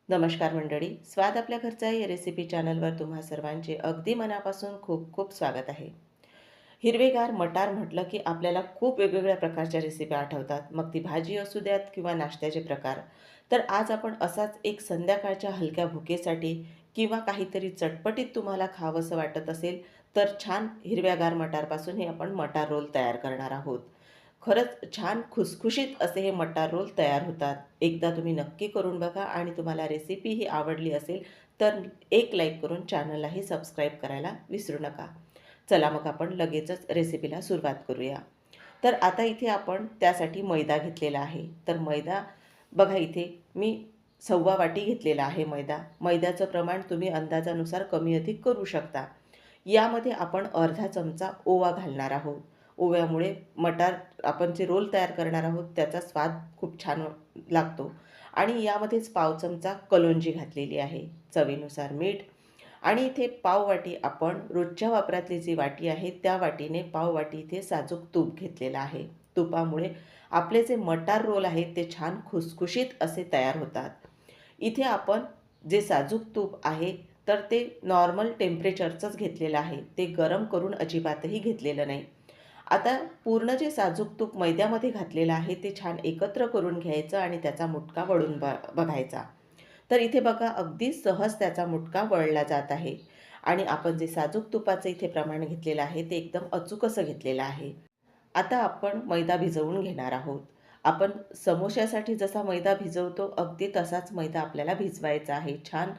नमस्कार मंडळी, स्वाद आपल्या घरचा या रेसिपी चॅनलवर तुम्हा सर्वांचे अगदी मनापासून खूप खूप स्वागत आहे. हिरवेगार मटार म्हटलं की आपल्याला खूप वेगवेगळ्या प्रकारच्या रेसिपी आठवतात. मग ती भाजी असू द्यात किंवा नाश्त्याचे प्रकार. तर आज आपण असाच एक संध्याकाळच्या हलक्या भुकेसाठी किंवा काहीतरी चटपटीत तुम्हाला खावंसं वाटत असेल तर छान हिरव्यागार मटारपासून हे आपण मटार रोल तयार करणार आहोत. खरंच छान खुसखुशीत असे हे मटार रोल तयार होतात. एकदा तुम्ही नक्की करून बघा आणि तुम्हाला रेसिपी ही आवडली असेल तर एक लाईक करून चॅनललाही सबस्क्राईब करायला विसरू नका. चला मग आपण लगेचच रेसिपीला सुरुवात करूया. तर आता इथे आपण त्यासाठी मैदा घेतलेला आहे. तर मैदा बघा इथे मी 1/4 वाटी घेतलेला आहे मैदा. मैद्याचं प्रमाण तुम्ही अंदाजानुसार कमी अधिक करू शकता. यामध्ये आपण अर्धा चमचा ओवा घालणार आहोत. ओव्यामुळे मटार आपण जे रोल तयार करणार आहोत त्याचा स्वाद खूप छान लागतो. आणि यामध्येच पाव चमचा कलोंजी घातलेली आहे. चवीनुसार मीठ आणि इथे पाववाटी आपण रोजच्या वापरातली जी वाटी आहे त्या वाटीने पाववाटी इथे साजूक तूप घेतलेलं आहे. तुपामुळे आपले जे मटार रोल आहेत ते छान खुसखुशीत असे तयार होतात. इथे आपण जे साजूक तूप आहे तर ते नॉर्मल टेम्परेचरचंच घेतलेलं आहे. ते गरम करून अजिबातही घेतलेलं नाही. आता पूर्ण जे साजूक तूप मैद्यामध्ये घातलेलं आहे ते छान एकत्र करून घ्यायचं आणि त्याचा मुटका वळून बघायचा. तर इथे बघा अगदी सहज त्याचा मुटका वळला जात आहे. आणि आपण जे साजूक तुपाचं इथे प्रमाण घेतलेलं आहे ते एकदम अचूक असं घेतलेलं आहे. आता आपण मैदा भिजवून घेणार आहोत. आपण समोश्यासाठी जसा मैदा भिजवतो अगदी तसाच मैदा आपल्याला भिजवायचा आहे. छान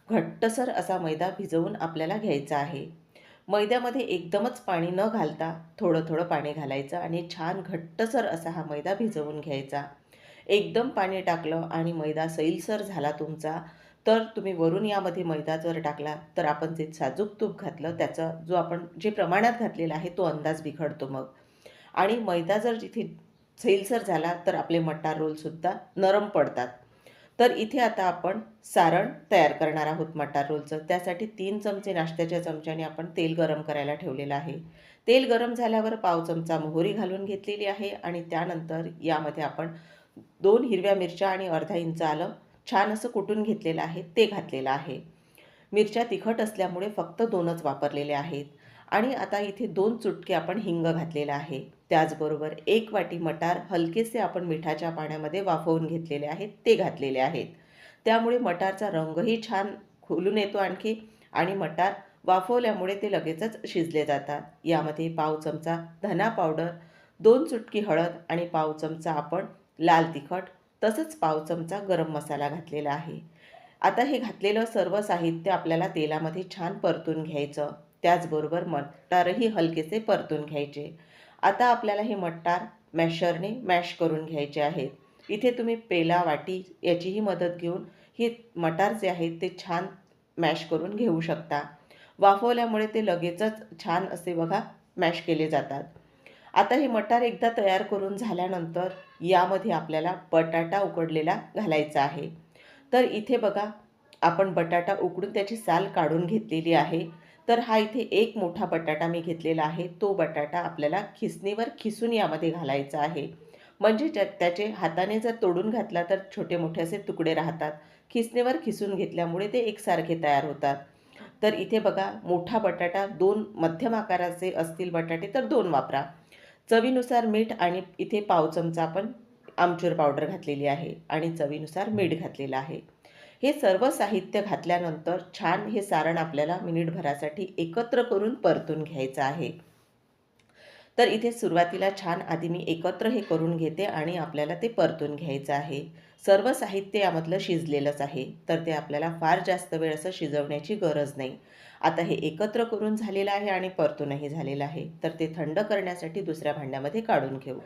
घट्टसर असा मैदा भिजवून आपल्याला घ्यायचा आहे. मैद्यामध्ये एकदमच पाणी न घालता थोडं थोडं पाणी घालायचं आणि छान घट्टसर असा हा मैदा भिजवून घ्यायचा. एकदम पाणी टाकलं आणि मैदा सैलसर झाला तुमचा तर तुम्ही वरून यामध्ये मैदा जर टाकला तर आपण जे साजूक तूप घातलं त्याचा जो आपण जे प्रमाणात घातलेला आहे तो अंदाज बिघडतो मग. आणि मैदा जर जिथे सैलसर झाला तर आपले मटार रोलसुद्धा नरम पडतात. तर इथे आता आपण सारण तयार करणार आहोत मटार रोलचं. त्यासाठी 3 चमचे नाश्त्याच्या चमच्याने आपण तेल गरम करायला ठेवलेलं आहे. तेल गरम झाल्यावर पाव चमचा मोहरी घालून घेतलेली आहे आणि त्यानंतर यामध्ये आपण 2 हिरव्या मिरच्या आणि अर्धा इंच आलं छान असं कुटून घेतलेलं आहे ते घातलेलं आहे. मिरच्या तिखट असल्यामुळे फक्त 2च वापरलेले आहेत. आणि आता इथे 2 चुटके आपण हिंग घातलेलं आहे. त्याचबरोबर 1 वाटी मटार हलकेसे आपण मिठाच्या पाण्यामध्ये वाफवून घेतलेले आहेत ते घातलेले आहेत. त्यामुळे मटारचा रंगही छान खुलून येतो आणखी आणि मटार वाफवल्यामुळे ते लगेचच शिजले जातात. यामध्ये पाव चमचा धना पावडर, 2 चुटकी हळद आणि पाव चमचा आपण लाल तिखट तसंच पाव चमचा गरम मसाला घातलेला आहे. आता हे घातलेलं सर्व साहित्य आपल्याला तेलामध्ये छान परतून घ्यायचं. त्याचबरोबर मटारही हलकेसे परतून घ्यायचे. आता आपल्याला हे मटार मॅशरने मॅश करून घ्यायचे आहेत. इथे तुम्ही पेला, वाटी याचीही मदत घेऊन हे मटार जे आहेत ते छान मॅश करून घेऊ शकता. वाफवल्यामुळे ते लगेचच छान असे बघा मॅश केले जातात. आता हे मटार एकदा तयार करून झाल्यानंतर यामध्ये आपल्याला बटाटा उकडलेला घालायचा आहे. तर इथे बघा आपण बटाटा उकडून त्याची साल काढून घेतलेली आहे. तर हा इथे एक मोठा बटाटा मी घेतलेला आहे. तो बटाटा आपल्याला खिसणीवर खिसून यामध्ये घालायचा आहे. म्हणजे त्याचे हाताने जर तोडून घातला तर छोटे मोठे असे तुकडे राहतात. खिसणीवर खिसून घेतल्यामुळे ते एकसारखे तयार होतात. तर इथे बघा मोठा बटाटा 2 मध्यम आकाराचे असतील बटाटे तर 2 वापरा. चवीनुसार मीठ आणि इथे पाव चमचा आपण आमचूर पावडर घातलेली आहे आणि चवीनुसार मीठ घातलेलं आहे. हे सर्व साहित्य घातल्यानंतर छान हे सारण आपल्याला मिनिटभरासाठी एकत्र करून परतून घ्यायचं आहे. तर इथे सुरुवातीला छान आधी मी एकत्र हे करून घेते आणि आपल्याला ते परतून घ्यायचं आहे. सर्व साहित्य यामधलं शिजलेलंच आहे. तर ते आपल्याला फार जास्त वेळ असं शिजवण्याची गरज नाही. आता हे एकत्र करून झालेलं आहे आणि परतूनही झालेलं आहे. तर ते थंड करण्यासाठी दुसऱ्या भांड्यामध्ये काढून घेऊ.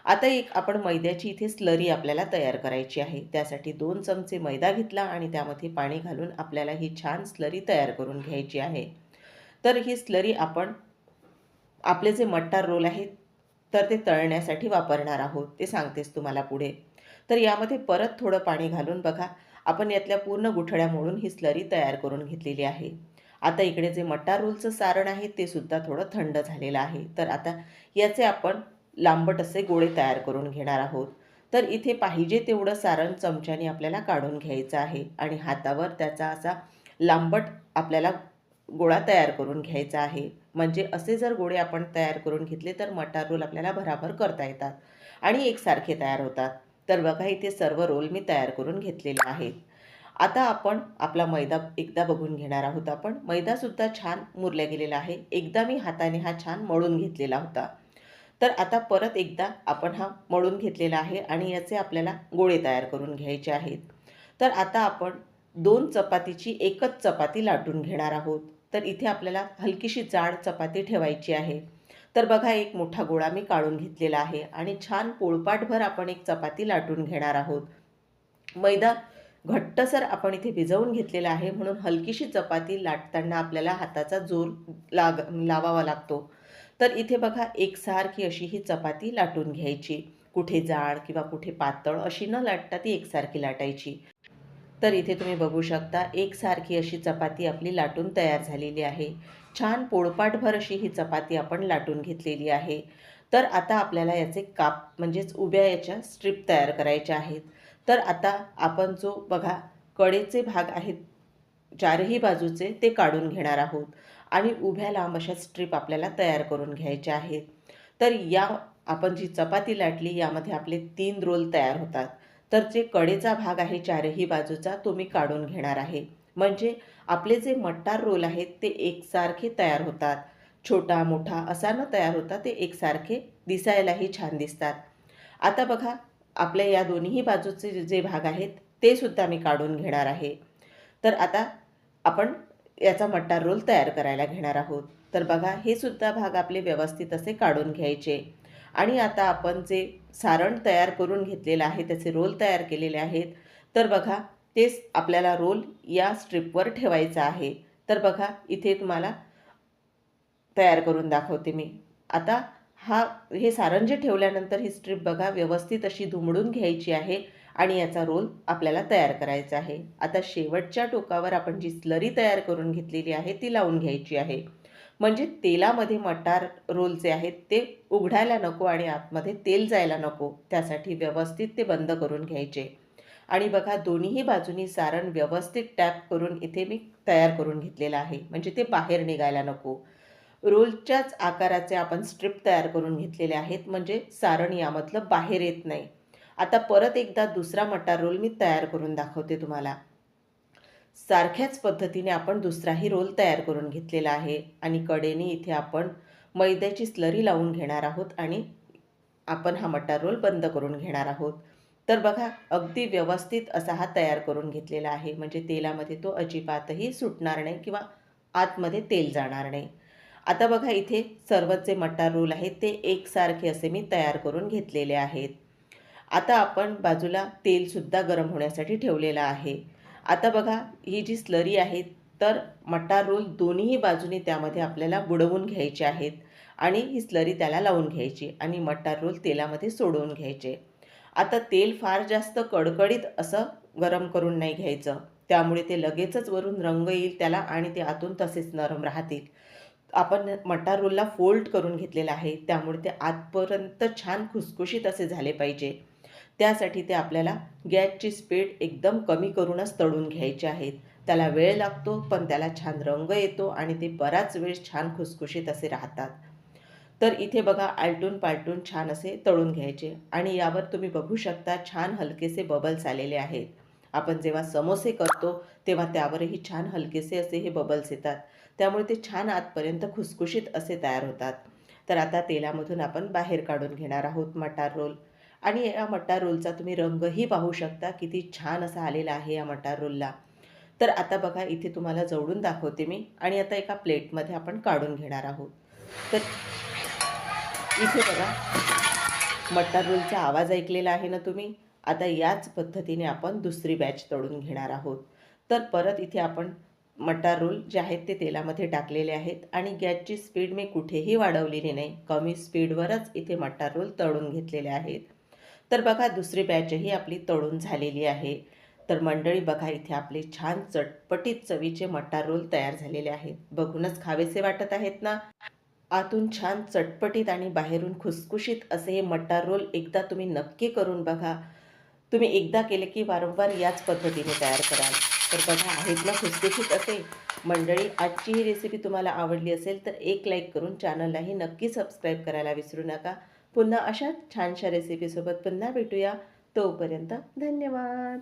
आता एक आपण मैद्याची इथे स्लरी आपल्याला तयार करायची आहे. त्यासाठी 2 चमचे मैदा घेतला आणि त्यामध्ये पाणी घालून आपल्याला ही छान स्लरी तयार करून घ्यायची आहे. तर ही स्लरी आपण आपले जे मटार रोल आहेत तर ते तळण्यासाठी वापरणार आहोत. ते सांगतेच तुम्हाला पुढे. तर यामध्ये परत थोडं पाणी घालून बघा आपण यातल्या पूर्ण गुठळ्या मोडून ही स्लरी तयार करून घेतलेली आहे. आता इकडे जे मटार रोलचं सारण आहे ते सुद्धा थोडं थंड झालेलं आहे. तर आता याचे आपण लांबट असे गोळे तयार करून घेणार आहोत. तर इथे पाहिजे तेवढं सारण चमच्याने आपल्याला काढून घ्यायचं आहे आणि हातावर त्याचा असा लांबट आपल्याला गोळा तयार करून घ्यायचा आहे. म्हणजे असे जर गोळे आपण तयार करून घेतले तर मटार रोल आपल्याला भराभर करता येतात आणि एकसारखे तयार होतात. तर बघा इथे सर्व रोल मी तयार करून घेतलेले आहेत. आता आपण आपला मैदा एकदा बघून घेणार आहोत. आपण मैदासुद्धा छान मुरला गेलेला आहे. एकदा मी हाताने हा छान मळून घेतलेला होता. तर आता परत एकदा आपण हा मळून घेतलेला आहे आणि याचे आपल्याला गोळे तयार करून घ्यायचे आहेत. तर आता आपण 2 चपातीची एकच चपाती लाटून घेणार आहोत. तर इथे आपल्याला हलकीशी जाड चपाती ठेवायची आहे. तर बघा एक मोठा गोळा मी काढून घेतलेला आहे आणि छान पोळपाटभर आपण एक चपाती लाटून घेणार आहोत. मैदा घट्टसर आपण इथे भिजवून घेतलेला आहे म्हणून हलकीशी चपाती लाटताना आपल्याला हाताचा जोर लावावा लागतो. तर इथे बघा एकसारखी अशी ही चपाती लाटून घ्यायची. कुठे जाड किंवा कुठे पातळ अशी न लाटता ती एकसारखी लाटायची. तर इथे तुम्ही बघू शकता एकसारखी अशी चपाती आपली लाटून तयार झालेली आहे. छान पोळपाटभर अशी ही चपाती आपण लाटून घेतलेली आहे. तर आता आपल्याला याचे काप म्हणजेच उभ्या याच्या स्ट्रिप तयार करायच्या आहेत. तर आता आपण जो बघा कडेचे भाग आहेत चारही बाजूचे ते काढून घेणार आहोत आणि उभ्या लांब अशा स्ट्रिप आपल्याला तयार करून घ्यायच्या आहेत. तर या आपण जी चपाती लाटली यामध्ये आपले 3 रोल तयार होतात. तर जे कडेचा भाग आहे चारही बाजूचा तो मी काढून घेणार आहे. म्हणजे आपले जे मटार रोल आहेत ते एकसारखे तयार होतात. छोटा मोठा असा न तयार होता ते एकसारखे दिसायलाही छान दिसतात. आता बघा आपल्या या दोन्ही बाजूचे जे भाग आहेत ते सुद्धा मी काढून घेणार आहे. तर आता आपण याचा मटार रोल तयार करायला घेणार आहोत. तर बघा हे सुद्धा भाग आपले व्यवस्थित असे काढून घ्यायचे आणि आता आपण जे सारण तयार करून घेतलेलं आहे त्याचे रोल तयार केलेले आहेत. तर बघा तेच आपल्याला रोल या स्ट्रिपवर ठेवायचा आहे. तर बघा इथे तुम्हाला तयार करून दाखवते मी. आता हे सारण जे ठेवल्यानंतर ही स्ट्रिप बघा व्यवस्थित अशी दुमडून घ्यायची आहे आणि याचा रोल आपल्याला तयार करायचा आहे. आता शेवटच्या टोकावर आपण जी स्लरी तयार करून घेतलेली आहे ती लावून घ्यायची आहे. म्हणजे तेलामध्ये मटार रोल जे आहेत ते उघडायला नको आणि आतमध्ये तेल जायला नको. त्यासाठी व्यवस्थित ते बंद करून घ्यायचे. आणि बघा दोन्हीही बाजूनी सारण व्यवस्थित टॅप करून इथे मी तयार करून घेतलेलं आहे. म्हणजे ते बाहेर निघायला नको. रोलच्याच आकाराचे आपण स्ट्रिप तयार करून घेतलेले आहेत म्हणजे सारण यामधलं बाहेर येत नाही. आता परत एकदा दुसरा मटार रोल मी तयार करून दाखवते तुम्हाला. सारख्याच पद्धतीने आपण दुसराही रोल तयार करून घेतलेला आहे आणि कडेने इथे आपण मैद्याची स्लरी लावून घेणार आहोत आणि आपण हा मटार रोल बंद करून घेणार आहोत. तर बघा अगदी व्यवस्थित असा हा तयार करून घेतलेला आहे म्हणजे तेलामध्ये तो अजिबातही सुटणार नाही किंवा आतमध्ये तेल जाणार नाही. आता बघा इथे सर्वच जे मटार रोल आहेत ते एकसारखे असे मी तयार करून घेतलेले आहेत. आता आपण बाजूला तेलसुद्धा गरम होण्यासाठी ठेवलेलं आहे. आता बघा ही जी स्लरी आहे तर मटार रोल दोन्हीही बाजूनी त्यामध्ये आपल्याला बुडवून घ्यायचे आहेत आणि ही स्लरी त्याला लावून घ्यायची आणि मटार रोल तेलामध्ये सोडवून घ्यायचे. आता तेल फार जास्त कडकडीत असं गरम करून नाही घ्यायचं. त्यामुळे ते लगेचच वरून रंग येईल त्याला आणि ते आतून तसेच नरम राहतील. आपण मटार रोलला फोल्ड करून घेतलेला आहे त्यामुळे ते आतपर्यंत छान खुसखुशीत असे झाले पाहिजे. त्यासाठी ते आपल्याला गॅसची स्पीड एकदम कमी करूनच तळून घ्यायचे आहेत. त्याला वेळ लागतो पण त्याला छान रंग येतो आणि ते बराच वेळ छान खुसखुशीत असे राहतात. तर इथे बघा आलटून पालटून छान असे तळून घ्यायचे आणि यावर तुम्ही बघू शकता छान हलकेसे बबल्स आलेले आहेत. आपण जेव्हा समोसे करतो तेव्हा त्यावरही छान हलकेसे असे हे बबल्स येतात. त्यामुळे ते छान आतपर्यंत खुसखुशीत असे तयार होतात. तर आता तेलामधून आपण बाहेर काढून घेणार आहोत मटार रोल आणि या मटार रोलचा तुम्ही रंगही पाहू शकता किती छान असा आलेला आहे या मटार रोलला. तर आता बघा इथे तुम्हाला जवळून दाखवते मी आणि आता एका प्लेटमध्ये आपण काढून घेणार आहोत. तर इथे बघा मटार रोलचा आवाज ऐकलेला आहे ना तुम्ही. आता याच पद्धतीने आपण दुसरी बॅच तळून घेणार आहोत. तर परत इथे आपण मटार रोल जे आहेत ते तेलामध्ये टाकलेले आहेत आणि गॅसची स्पीड मी कुठेही वाढवलेली नाही. कमी स्पीडवरच इथे मटार रोल तळून घेतलेले आहेत. तर बघा दुसरी बॅचही आपली तळून झालेली आहे. तर मंडळी बघा इथे आपले छान चटपटीत चवीचे मटार रोल तयार झालेले आहेत. बघूनच खावेसे वाटत आहेत ना. आतून छान चटपटीत आणि बाहेरून खुसखुशीत असे हे मटार रोल एकदा तुम्ही नक्की करून बघा. तुम्ही एकदा केले की वारंवार याच पद्धतीने तयार कराल. तर बघा आहेत ना खुसखुशीत असे. मंडळी, आजची ही रेसिपी तुम्हाला आवडली असेल तर एक लाईक करून चॅनललाही नक्की सबस्क्राईब करायला विसरू नका. पुन्हा अशाच छानशा रेसिपीसोबत पुन्हा भेटूया. तोपर्यंत धन्यवाद.